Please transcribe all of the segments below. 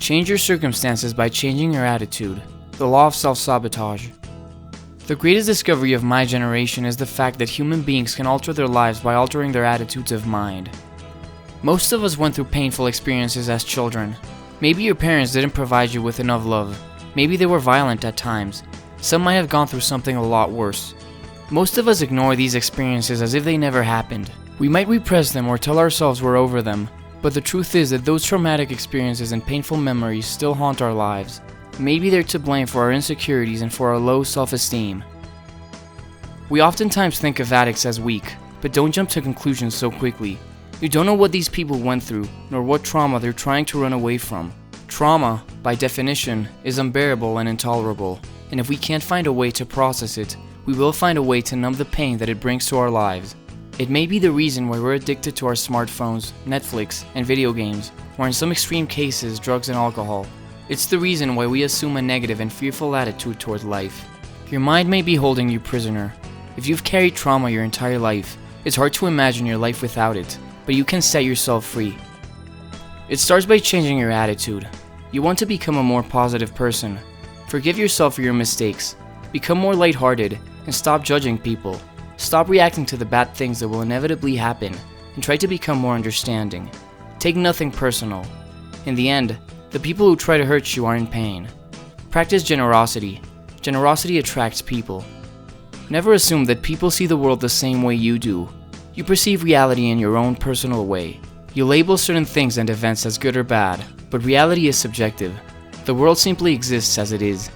Change your circumstances by changing your attitude. The law of self-sabotage. The greatest discovery of my generation is the fact that human beings can alter their lives by altering their attitudes of mind. Most of us went through painful experiences as children. Maybe your parents didn't provide you with enough love. Maybe they were violent at times. Some might have gone through something a lot worse. Most of us ignore these experiences as if they never happened. We might repress them or tell ourselves we're over them, but the truth is that those traumatic experiences and painful memories still haunt our lives. Maybe they're to blame for our insecurities and for our low self-esteem. We oftentimes think of addicts as weak, but don't jump to conclusions so quickly. You don't know what these people went through, nor what trauma they're trying to run away from. Trauma, by definition, is unbearable and intolerable, and if we can't find a way to process it, we will find a way to numb the pain that it brings to our lives. It may be the reason why we're addicted to our smartphones, Netflix, and video games, or in some extreme cases, drugs and alcohol. It's the reason why we assume a negative and fearful attitude toward life. Your mind may be holding you prisoner. If you've carried trauma your entire life, it's hard to imagine your life without it, but you can set yourself free. It starts by changing your attitude. You want to become a more positive person. Forgive yourself for your mistakes. Become more lighthearted and stop judging people. Stop reacting to the bad things that will inevitably happen and try to become more understanding. Take nothing personal. In the end, the people who try to hurt you are in pain. Practice generosity. Generosity attracts people. Never assume that people see the world the same way you do. You perceive reality in your own personal way. You label certain things and events as good or bad, but reality is subjective. The world simply exists as it is.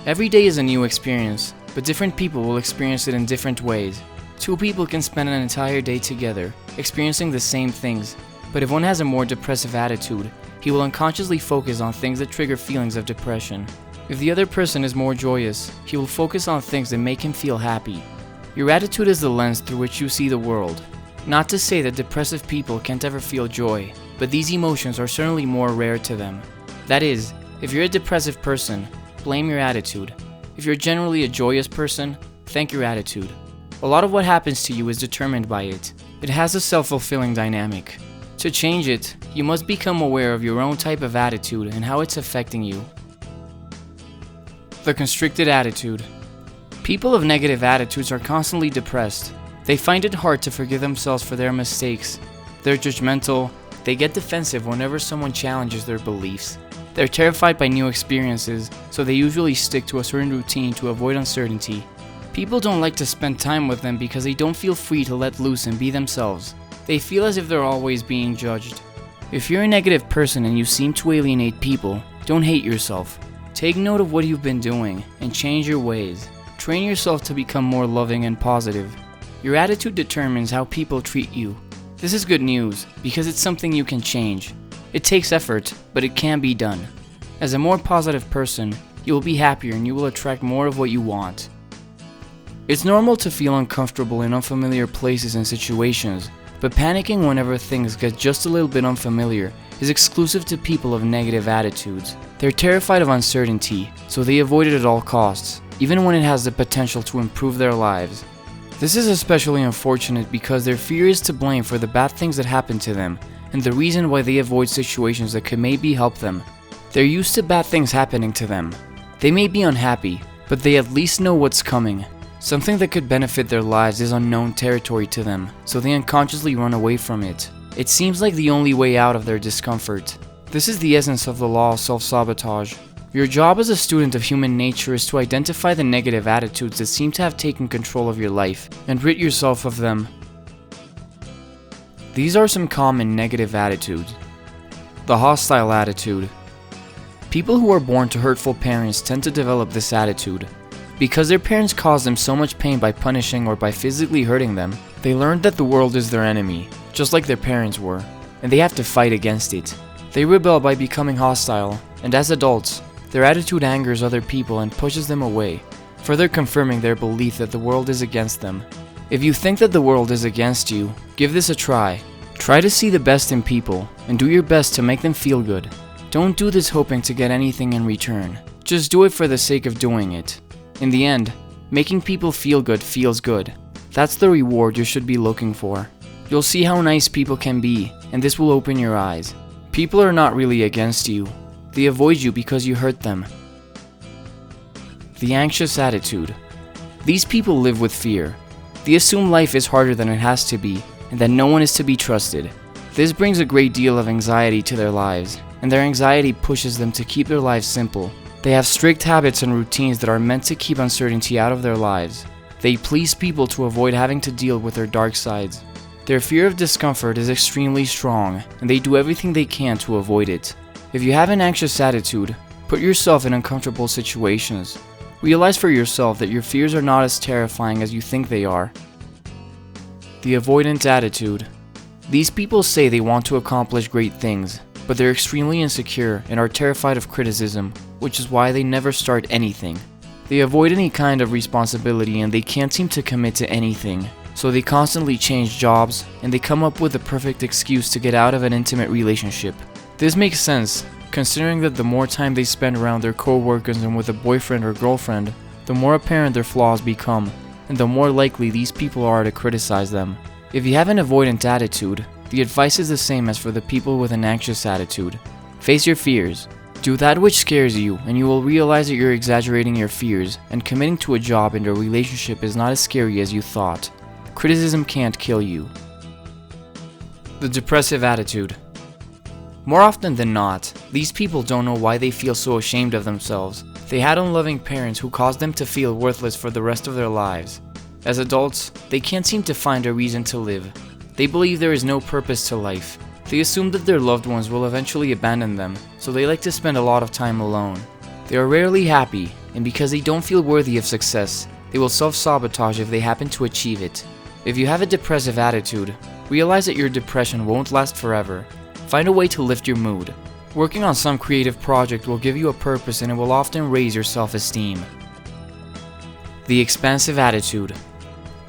Every day is a new experience, but different people will experience it in different ways. Two people can spend an entire day together, experiencing the same things, but if one has a more depressive attitude, he will unconsciously focus on things that trigger feelings of depression. If the other person is more joyous, he will focus on things that make him feel happy. Your attitude is the lens through which you see the world. Not to say that depressive people can't ever feel joy, but these emotions are certainly more rare to them. That is, if you're a depressive person, blame your attitude. If you're generally a joyous person, thank your attitude. A lot of what happens to you is determined by it. It has a self-fulfilling dynamic. To change it, you must become aware of your own type of attitude and how it's affecting you. The constricted attitude. People of negative attitudes are constantly depressed. They find it hard to forgive themselves for their mistakes. They're judgmental. They get defensive whenever someone challenges their beliefs. They're terrified by new experiences, so they usually stick to a certain routine to avoid uncertainty. People don't like to spend time with them because they don't feel free to let loose and be themselves. They feel as if they're always being judged. If you're a negative person and you seem to alienate people, don't hate yourself. Take note of what you've been doing and change your ways. Train yourself to become more loving and positive. Your attitude determines how people treat you. This is good news because it's something you can change. It takes effort, but it can be done. As a more positive person, you will be happier and you will attract more of what you want. It's normal to feel uncomfortable in unfamiliar places and situations, but panicking whenever things get just a little bit unfamiliar is exclusive to people of negative attitudes. They're terrified of uncertainty, so they avoid it at all costs, even when it has the potential to improve their lives. This is especially unfortunate because their fear is to blame for the bad things that happen to them, and the reason why they avoid situations that could maybe help them. They're used to bad things happening to them. They may be unhappy, but they at least know what's coming. Something that could benefit their lives is unknown territory to them, so they unconsciously run away from it. It seems like the only way out of their discomfort. This is the essence of the law of self-sabotage. Your job as a student of human nature is to identify the negative attitudes that seem to have taken control of your life and rid yourself of them. These are some common negative attitudes. The hostile attitude. People who are born to hurtful parents tend to develop this attitude. Because their parents caused them so much pain by punishing or by physically hurting them, they learned that the world is their enemy, just like their parents were, and they have to fight against it. They rebel by becoming hostile, and as adults, their attitude angers other people and pushes them away, further confirming their belief that the world is against them. If you think that the world is against you, give this a try. Try to see the best in people, and do your best to make them feel good. Don't do this hoping to get anything in return. Just do it for the sake of doing it. In the end, making people feel good feels good. That's the reward you should be looking for. You'll see how nice people can be, and this will open your eyes. People are not really against you. They avoid you because you hurt them. The anxious attitude. These people live with fear. They assume life is harder than it has to be, and that no one is to be trusted. This brings a great deal of anxiety to their lives, and their anxiety pushes them to keep their lives simple. They have strict habits and routines that are meant to keep uncertainty out of their lives. They please people to avoid having to deal with their dark sides. Their fear of discomfort is extremely strong, and they do everything they can to avoid it. If you have an anxious attitude, put yourself in uncomfortable situations. Realize for yourself that your fears are not as terrifying as you think they are. The avoidant attitude. These people say they want to accomplish great things, but they're extremely insecure and are terrified of criticism, which is why they never start anything. They avoid any kind of responsibility and they can't seem to commit to anything, so they constantly change jobs and they come up with the perfect excuse to get out of an intimate relationship. This makes sense, considering that the more time they spend around their co-workers and with a boyfriend or girlfriend, the more apparent their flaws become, and the more likely these people are to criticize them. If you have an avoidant attitude, the advice is the same as for the people with an anxious attitude. Face your fears. Do that which scares you, and you will realize that you're exaggerating your fears, and committing to a job and a relationship is not as scary as you thought. Criticism can't kill you. The depressive attitude. More often than not, these people don't know why they feel so ashamed of themselves. They had unloving parents who caused them to feel worthless for the rest of their lives. As adults, they can't seem to find a reason to live. They believe there is no purpose to life. They assume that their loved ones will eventually abandon them, so they like to spend a lot of time alone. They are rarely happy, and because they don't feel worthy of success, they will self-sabotage if they happen to achieve it. If you have a depressive attitude, realize that your depression won't last forever. Find a way to lift your mood. Working on some creative project will give you a purpose and it will often raise your self-esteem. The expansive attitude.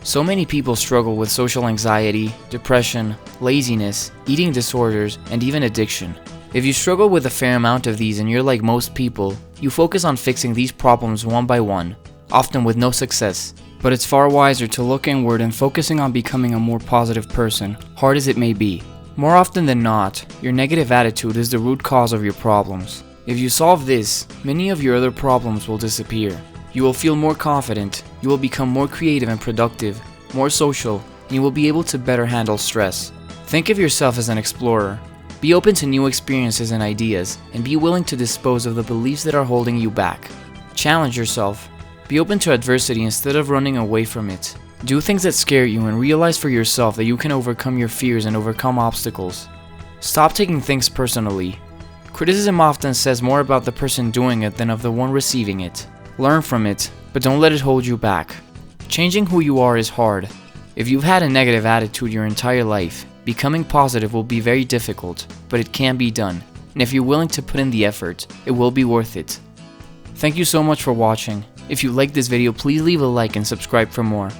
So many people struggle with social anxiety, depression, laziness, eating disorders, and even addiction. If you struggle with a fair amount of these and you're like most people, you focus on fixing these problems one by one, often with no success. But it's far wiser to look inward and focusing on becoming a more positive person, hard as it may be. More often than not, your negative attitude is the root cause of your problems. If you solve this, many of your other problems will disappear. You will feel more confident, you will become more creative and productive, more social, and you will be able to better handle stress. Think of yourself as an explorer. Be open to new experiences and ideas, and be willing to dispose of the beliefs that are holding you back. Challenge yourself. Be open to adversity instead of running away from it. Do things that scare you and realize for yourself that you can overcome your fears and overcome obstacles. Stop taking things personally. Criticism often says more about the person doing it than of the one receiving it. Learn from it, but don't let it hold you back. Changing who you are is hard. If you've had a negative attitude your entire life, becoming positive will be very difficult, but it can be done. And if you're willing to put in the effort, it will be worth it. Thank you so much for watching. If you liked this video, please leave a like and subscribe for more.